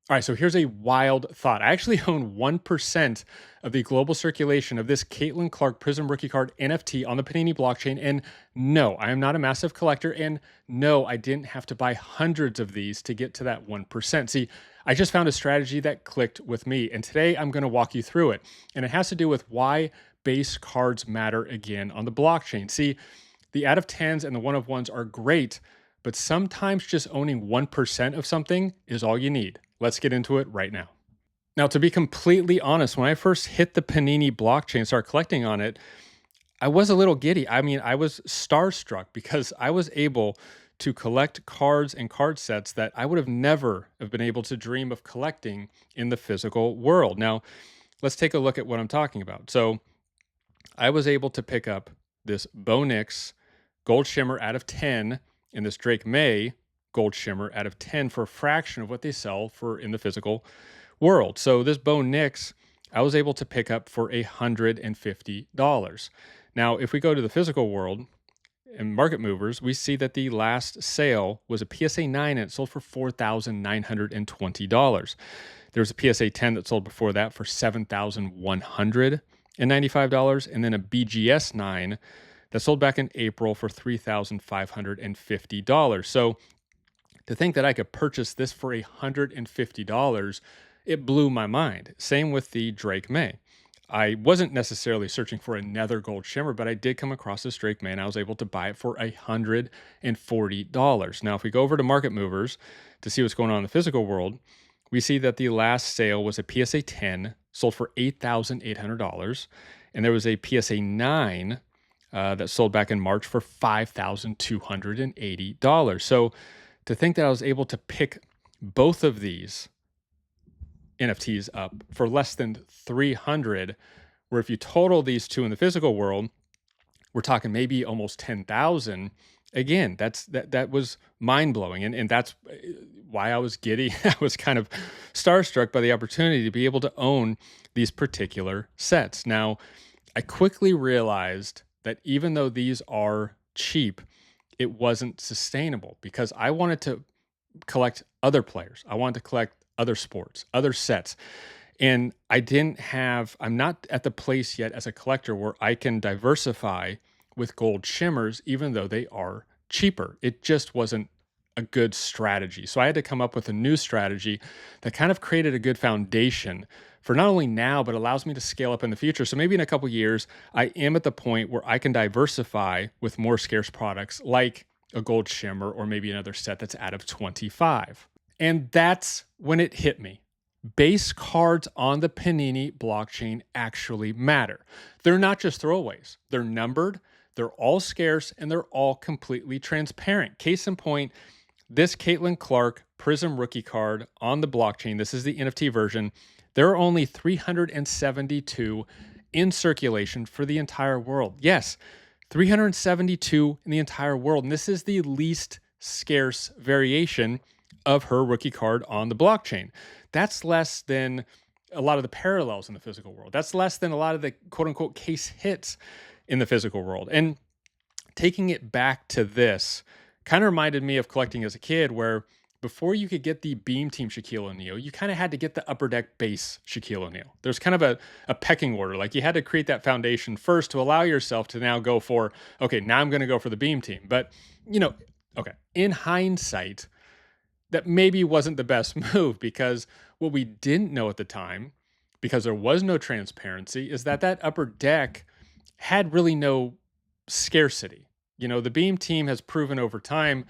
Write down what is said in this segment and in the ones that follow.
All right, so here's a wild thought. I actually own 1% of the global circulation of this Caitlin Clark Prism Rookie Card NFT on the Panini blockchain. And no, I am not a massive collector. And no, I didn't have to buy hundreds of these to get to that 1%. See, I just found a strategy that clicked with me. And today I'm going to walk you through it. And it has to do with why base cards matter again on the blockchain. See, the out of tens and the one of ones are great, but sometimes just owning 1% of something is all you need. Let's get into it right now. Now, to be completely honest, when I first hit the Panini blockchain and started collecting on it, I was a little giddy. I mean, I was starstruck because I was able to collect cards and card sets that I would have never have been able to dream of collecting in the physical world. Now, let's take a look at what I'm talking about. So, I was able to pick up this Bo Nix Gold Shimmer out of 10 and this Drake May Gold Shimmer out of 10 for a fraction of what they sell for in the physical world. So this Bo Nix, I was able to pick up for $150. Now, if we go to the physical world and market movers, we see that the last sale was a PSA 9 and it sold for $4,920. There was a PSA 10 that sold before that for $7,195, and then a BGS 9 that sold back in April for $3,550. So to think that I could purchase this for $150, it blew my mind. Same with the Drake May. I wasn't necessarily searching for another gold shimmer, but I did come across this Drake May and I was able to buy it for $140. Now, if we go over to market movers to see what's going on in the physical world, we see that the last sale was a PSA 10, sold for $8,800. And there was a PSA 9 that sold back in March for $5,280. So to think that I was able to pick both of these NFTs up for less than 300, where if you total these two in the physical world, we're talking maybe almost 10,000. Again, that was mind blowing. And that's why I was giddy. I was kind of starstruck by the opportunity to be able to own these particular sets. Now, I quickly realized that even though these are cheap, it wasn't sustainable because I wanted to collect other players. I wanted to collect other sports, other sets. And I'm not at the place yet as a collector where I can diversify with gold shimmers, even though they are cheaper. It just wasn't a good strategy. So I had to come up with a new strategy that kind of created a good foundation for not only now, but allows me to scale up in the future. So maybe in a couple years, I am at the point where I can diversify with more scarce products like a gold shimmer or maybe another set that's out of 25. And that's when it hit me. Base cards on the Panini blockchain actually matter. They're not just throwaways. They're numbered, they're all scarce, and they're all completely transparent. Case in point, this Caitlin Clark Prism rookie card on the blockchain, this is the NFT version, there are only 372 in circulation for the entire world. Yes, 372 in the entire world. And this is the least scarce variation of her rookie card on the blockchain. That's less than a lot of the parallels in the physical world. That's less than a lot of the quote unquote case hits in the physical world. And taking it back to this kind of reminded me of collecting as a kid, where before you could get the Beam Team Shaquille O'Neal, you kind of had to get the Upper Deck base Shaquille O'Neal. There's kind of a pecking order. Like you had to create that foundation first to allow yourself to now go for, okay, now I'm going to go for the Beam Team. But, okay, in hindsight, that maybe wasn't the best move, because what we didn't know at the time, because there was no transparency, is that Upper Deck had really no scarcity. The Beam Team has proven over time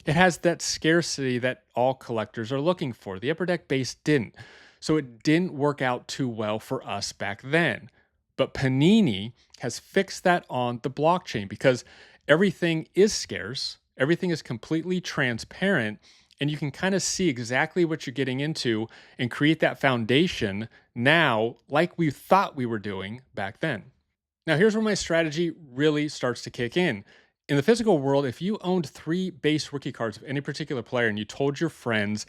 it has that scarcity that all collectors are looking for. The Upper Deck base didn't. So it didn't work out too well for us back then. But Panini has fixed that on the blockchain because everything is scarce, everything is completely transparent, and you can kind of see exactly what you're getting into and create that foundation now like we thought we were doing back then. Now, here's where my strategy really starts to kick in. In the physical world, if you owned 3 base rookie cards of any particular player and you told your friends,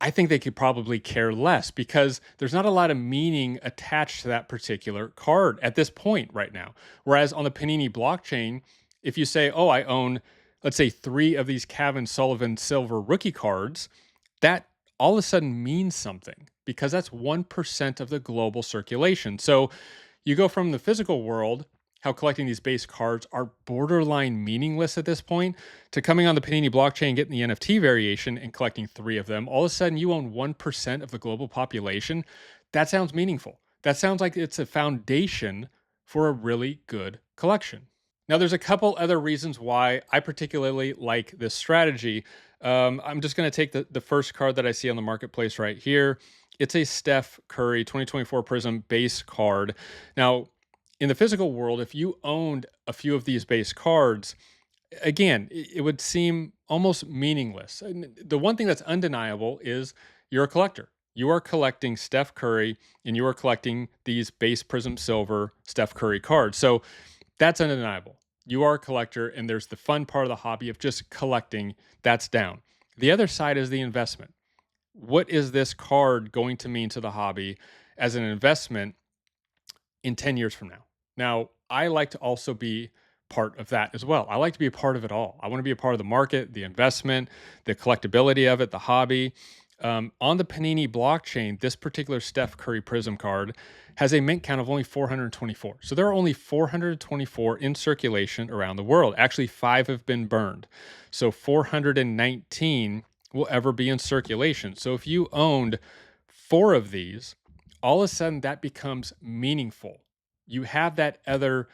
I think they could probably care less because there's not a lot of meaning attached to that particular card at this point right now. Whereas on the Panini blockchain, if you say, oh, I own, let's say 3 of these Kevin Sullivan silver rookie cards, that all of a sudden means something because that's 1% of the global circulation. So you go from the physical world, how collecting these base cards are borderline meaningless at this point, to coming on the Panini blockchain, getting the NFT variation and collecting 3 of them. All of a sudden, you own 1% of the global population. That sounds meaningful. That sounds like it's a foundation for a really good collection. Now, there's a couple other reasons why I particularly like this strategy. I'm just going to take the first card that I see on the marketplace right here. It's a Steph Curry 2024 Prism base card. Now, in the physical world, if you owned a few of these base cards, again, it would seem almost meaningless. And the one thing that's undeniable is you're a collector. You are collecting Steph Curry and you are collecting these base Prism Silver Steph Curry cards. So that's undeniable. You are a collector, and there's the fun part of the hobby of just collecting. That's down. The other side is the investment. What is this card going to mean to the hobby as an investment in 10 years from now? Now, I like to also be part of that as well. I like to be a part of it all. I want to be a part of the market, the investment, the collectability of it, the hobby. On the Panini blockchain, this particular Steph Curry Prism card has a mint count of only 424. So there are only 424 in circulation around the world. Actually, 5 have been burned. So 419 will ever be in circulation. So if you owned 4 of these, all of a sudden that becomes meaningful. You have that other,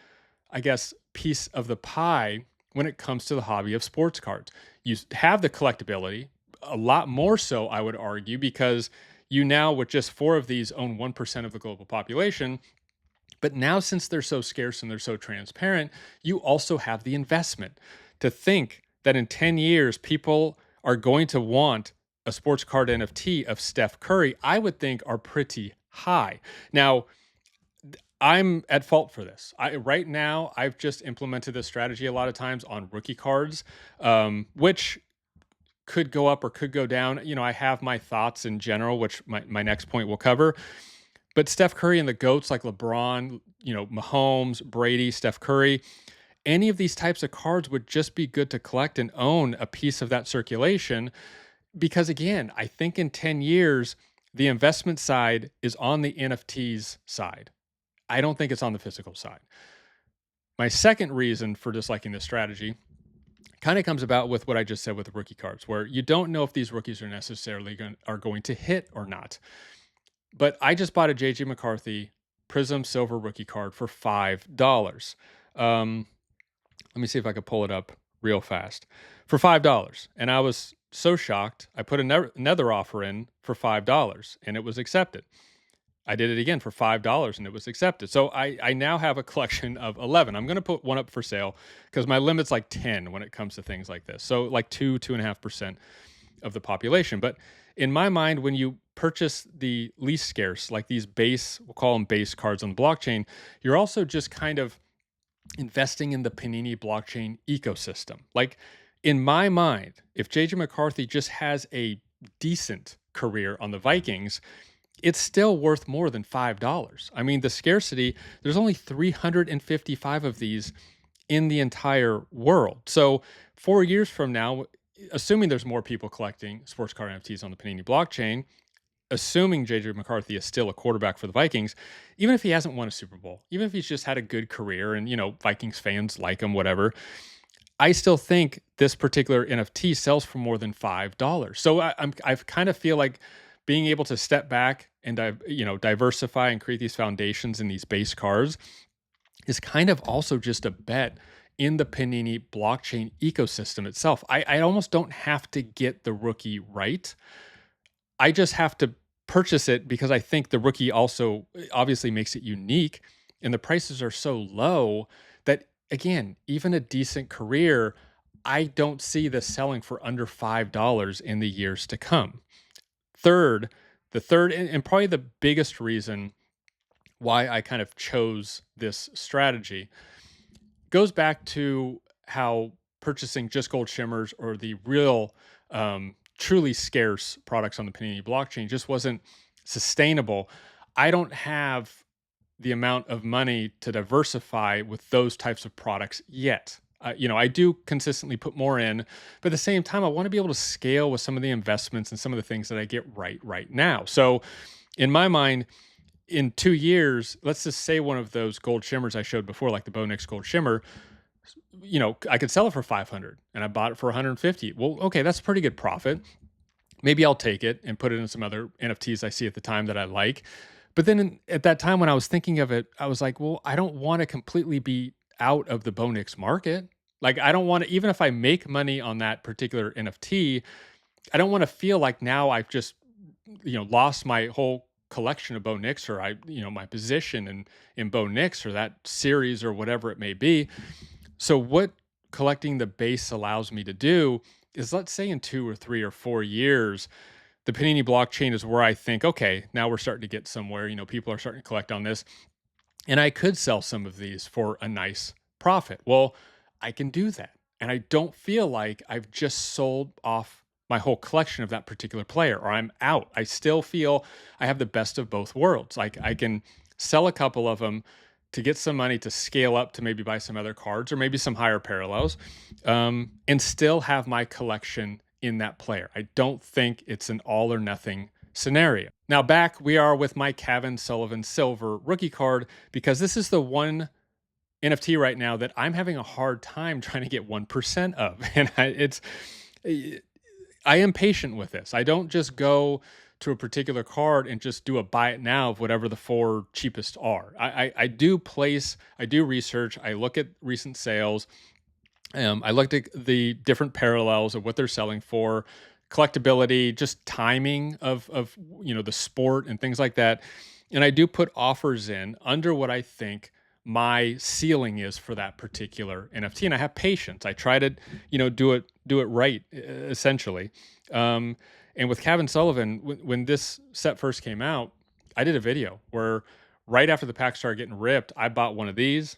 I guess, piece of the pie when it comes to the hobby of sports cards. You have the collectability, a lot more so, I would argue, because you now, with just 4 of these, own 1% of the global population. But now, since they're so scarce and they're so transparent, you also have the investment. To think that in 10 years, people are going to want a sports card NFT of Steph Curry, I would think are pretty high. Now, I'm at fault for this. Right now, I've just implemented this strategy a lot of times on rookie cards, which could go up or could go down. You know, I have my thoughts in general, which my next point will cover. But Steph Curry and the GOATs like LeBron, Mahomes, Brady, Steph Curry, any of these types of cards would just be good to collect and own a piece of that circulation. Because again, I think in 10 years, the investment side is on the NFTs side. I don't think it's on the physical side. My second reason for disliking this strategy kind of comes about with what I just said with the rookie cards, where you don't know if these rookies are necessarily going to hit or not. But I just bought a JJ McCarthy Prism Silver rookie card for $5. Let me see if I could pull it up real fast. For $5. And I was so shocked, I put another offer in for $5 and it was accepted. I did it again for $5 and it was accepted. So I now have a collection of 11. I'm going to put one up for sale because my limit's like 10 when it comes to things like this. So like 2.5% of the population. But in my mind, when you purchase the least scarce, like these base, we'll call them base cards on the blockchain, you're also just kind of investing in the Panini blockchain ecosystem. Like in my mind, if JJ McCarthy just has a decent career on the Vikings, it's still worth more than $5. I mean, the scarcity, there's only 355 of these in the entire world. So 4 years from now, assuming there's more people collecting sports card NFTs on the Panini blockchain, assuming JJ McCarthy is still a quarterback for the Vikings, even if he hasn't won a Super Bowl, even if he's just had a good career and, Vikings fans like him, whatever, I still think this particular NFT sells for more than $5. So I kind of feel like being able to step back and diversify and create these foundations in these base cards is kind of also just a bet in the Panini blockchain ecosystem itself. I almost don't have to get the rookie right. I just have to purchase it because I think the rookie also obviously makes it unique, and the prices are so low that, again, even a decent career, I don't see this selling for under $5 in the years to come. The third and probably the biggest reason why I kind of chose this strategy goes back to how purchasing just gold shimmers or the real truly scarce products on the Panini blockchain just wasn't sustainable. I don't have the amount of money to diversify with those types of products yet. I do consistently put more in, but at the same time, I want to be able to scale with some of the investments and some of the things that I get right now. So in my mind, in 2 years, let's just say one of those gold shimmers I showed before, like the Bo Nix gold shimmer, I could sell it for 500 and I bought it for 150. Well, okay, that's a pretty good profit. Maybe I'll take it and put it in some other NFTs I see at the time that I like. But then at that time when I was thinking of it, I was like, well, I don't want to completely be out of the Bo Nix market. Like, I don't want to, even if I make money on that particular NFT, I don't want to feel like now I've just, lost my whole collection of Bo Nix, or my position in Bo Nix or that series or whatever it may be. So what collecting the base allows me to do is, let's say in 2 or 3 or 4 years, the Panini blockchain is where I think, okay, now we're starting to get somewhere. People are starting to collect on this, and I could sell some of these for a nice profit. Well, I can do that. And I don't feel like I've just sold off my whole collection of that particular player, or I'm out. I still feel I have the best of both worlds. Like, I can sell a couple of them to get some money to scale up to maybe buy some other cards or maybe some higher parallels, and still have my collection in that player. I don't think it's an all or nothing scenario. Now back we are with my Kevin Sullivan Silver rookie card, because this is the one NFT right now that I'm having a hard time trying to get 1% of. And I am patient with this. I don't just go to a particular card and just do a buy it now of whatever the 4 cheapest are. I do research. I look at recent sales. I looked at the different parallels of what they're selling for, collectability, just timing of the sport and things like that. And I do put offers in under what I think my ceiling is for that particular NFT. And I have patience. I try to, do it right, essentially. And with Kevin Sullivan, when this set first came out, I did a video where right after the pack started getting ripped, I bought one of these.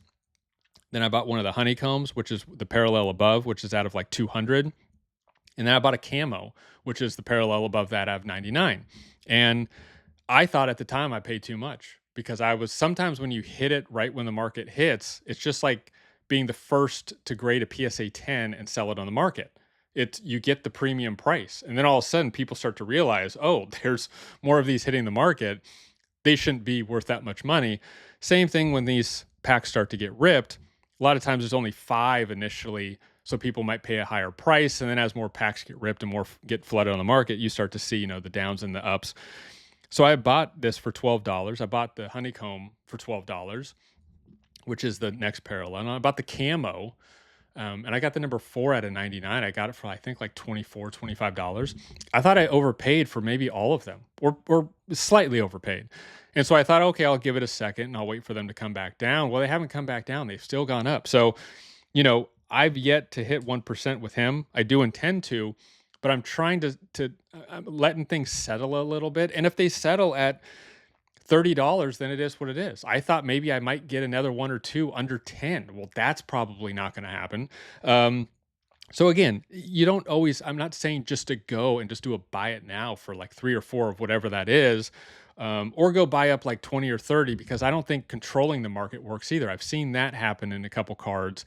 Then I bought one of the honeycombs, which is the parallel above, which is out of like 200. And then I bought a camo, which is the parallel above that out of 99. And I thought at the time I paid too much, because sometimes when you hit it right when the market hits, it's just like being the first to grade a PSA 10 and sell it on the market. You get the premium price. And then all of a sudden people start to realize, oh, there's more of these hitting the market. They shouldn't be worth that much money. Same thing when these packs start to get ripped. A lot of times there's only 5 initially, so people might pay a higher price. And then as more packs get ripped and more get flooded on the market, you start to see, the downs and the ups. So I bought this for $12. I bought the honeycomb for $12, which is the next parallel. And I bought the camo, and I got the number 4 out of 99. I got it for, I think, like $24, $25. I thought I overpaid for maybe all of them, or slightly overpaid. And so I thought, okay, I'll give it a second and I'll wait for them to come back down. Well, they haven't come back down. They've still gone up. So, I've yet to hit 1% with him. I do intend to, but I'm trying to I'm letting things settle a little bit. And if they settle at $30, then it is what it is. I thought maybe I might get another 1 or 2 under 10. Well, that's probably not going to happen. So again, you don't always, I'm not saying just to go and just do a buy it now for like 3 or 4 of whatever that is, or go buy up like 20 or 30, because I don't think controlling the market works either. I've seen that happen in a couple cards.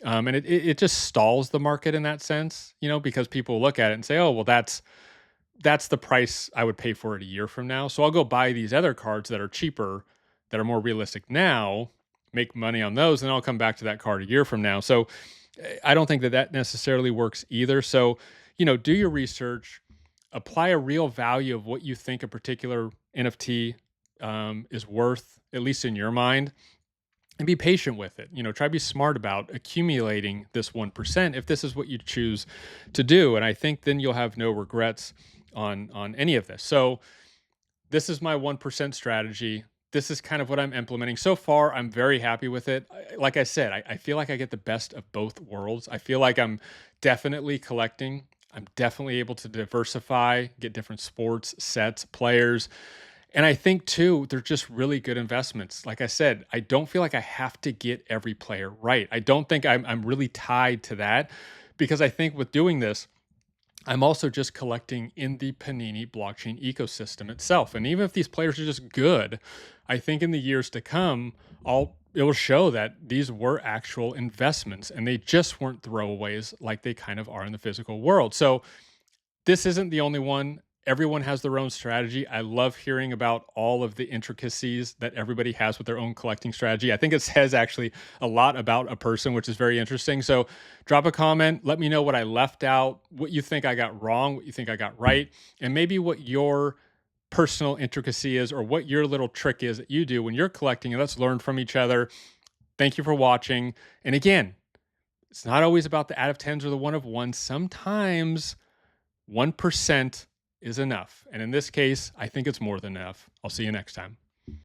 And it just stalls the market in that sense, because people look at it and say, oh, well, that's the price I would pay for it a year from now. So I'll go buy these other cards that are cheaper, that are more realistic now, make money on those, and I'll come back to that card a year from now. So I don't think that necessarily works either. So, do your research, apply a real value of what you think a particular NFT is worth, at least in your mind, and be patient with it. Try to be smart about accumulating this 1% if this is what you choose to do. And I think then you'll have no regrets on any of this. So this is my 1% strategy. This is kind of what I'm implementing. So far, I'm very happy with it. Like I said, I feel like I get the best of both worlds. I feel like I'm definitely collecting. I'm definitely able to diversify, get different sports, sets, players. And I think too, they're just really good investments. Like I said, I don't feel like I have to get every player right. I don't think I'm really tied to that, because I think with doing this, I'm also just collecting in the Panini blockchain ecosystem itself. And even if these players are just good, I think in the years to come, I'll it will show that these were actual investments and they just weren't throwaways like they kind of are in the physical world. So this isn't the only one. Everyone has their own strategy. I love hearing about all of the intricacies that everybody has with their own collecting strategy. I think it says actually a lot about a person, which is very interesting. So drop a comment. Let me know what I left out, what you think I got wrong, what you think I got right, and maybe what your personal intricacy is or what your little trick is that you do when you're collecting. And let's learn from each other. Thank you for watching. And again, it's not always about the out of tens or the one of ones. Sometimes 1% is enough. And in this case, I think it's more than enough. I'll see you next time.